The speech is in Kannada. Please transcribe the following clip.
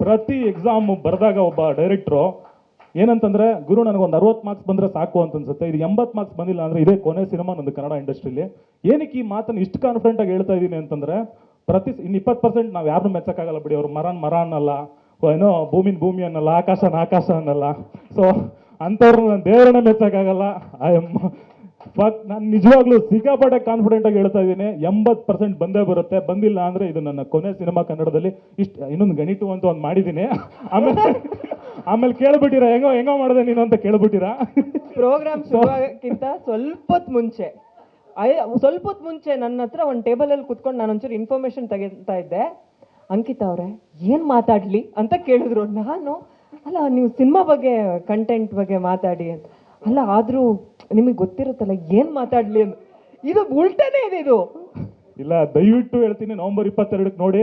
ಪ್ರತಿ ಎಕ್ಸಾಮ್ ಬರೆದಾಗ ಒಬ್ಬ ಡೈರೆಕ್ಟ್ರು ಏನಂತಂದ್ರೆ ಗುರು ನನಗೊಂದು 60 ಮಾರ್ಕ್ಸ್ ಬಂದ್ರೆ ಸಾಕು ಅಂತ ಅನ್ಸುತ್ತೆ, ಇದು 80 ಮಾರ್ಕ್ಸ್ ಬಂದಿಲ್ಲ ಅಂದ್ರೆ ಇದೇ ಕೊನೆ ಸಿನಿಮಾ ನಂದು ಕನ್ನಡ ಇಂಡಸ್ಟ್ರಿಲಿ. ಏನಕ್ಕೆ ಈ ಮಾತನ್ನು ಇಷ್ಟು ಕಾನ್ಫಿಡೆಂಟ್ ಆಗಿ ಹೇಳ್ತಾ ಇದ್ದೀನಿ ಅಂತಂದ್ರೆ, ಇನ್ನು 20% ನಾವು ಯಾರನ್ನೂ ಮೆಚ್ಚಕ್ಕಾಗಲ್ಲ ಬಿಡಿ. ಅವ್ರು ಮರ ಅನ್ನಲ್ಲ, ಏನೋ ಭೂಮಿ ಅನ್ನಲ್ಲ, ಆಕಾಶ ಅನ್ನಲ್ಲ. ಸೊ ಅಂಥವ್ರನ್ನ ನಾನು ದೇವರನ್ನ ಮೆಚ್ಚಕ್ಕಾಗಲ್ಲ. ನಾನು ನಿಜವಾಗ್ಲೂ ಸಿಕ್ಕಾಪಟ್ಟೆ ಕಾನ್ಫಿಡೆಂಟ್ ಆಗಿ ಹೇಳ್ತಾ ಇದ್ದೀನಿ, 80% ಬಂದೇ ಬರುತ್ತೆ. ಬಂದಿಲ್ಲ ಅಂದ್ರೆ ಇದು ನನ್ನ ಕೊನೆ ಸಿನಿಮಾ ಕನ್ನಡದಲ್ಲಿ. ಇನ್ನೊಂದು ಗಣಿಟು ಅಂತ ಒಂದು ಮಾಡಿದ್ದೀನಿ. ಆಮೇಲೆ ಕೇಳ್ಬಿಟ್ಟಿರಾ ಹೆಂಗೋ ಮಾಡಿದೆ ನೀನು ಅಂತ ಕೇಳ್ಬಿಟ್ಟಿರಾ. ಪ್ರೋಗ್ರಾಮ್ ಶುರುವಾಗಕ್ಕಿಂತ ಸ್ವಲ್ಪ ಹೊತ್ತು ಮುಂಚೆ ನನ್ನ ಹತ್ರ ಒಂದು ಟೇಬಲಲ್ಲಿ ಕುತ್ಕೊಂಡು ನಾನು ಒಂಚೂರು ಇನ್ಫಾರ್ಮೇಶನ್ ತೆಗಿತಾ ಇದ್ದೆ. ಅಂಕಿತಾ ಅವರೇ ಏನು ಮಾತಾಡಲಿ ಅಂತ ಕೇಳಿದ್ರು. ನಾನು ಅಲ್ಲ ನೀವು ಸಿನಿಮಾ ಬಗ್ಗೆ ಕಂಟೆಂಟ್ ಬಗ್ಗೆ ಮಾತಾಡಿ ಅಂತ. ಅಲ್ಲ ಆದರೂ ನಿಮಗೆ ಗೊತ್ತಿರುತ್ತಲ್ಲ ಏನು ಮಾತಾಡಲಿ ಅಂತ. ಇದು ಉಲ್ಟಾನೇ ಇದೆ ಇದು. ಇಲ್ಲ, ದಯವಿಟ್ಟು ಹೇಳ್ತೀನಿ, November 22 ನೋಡಿ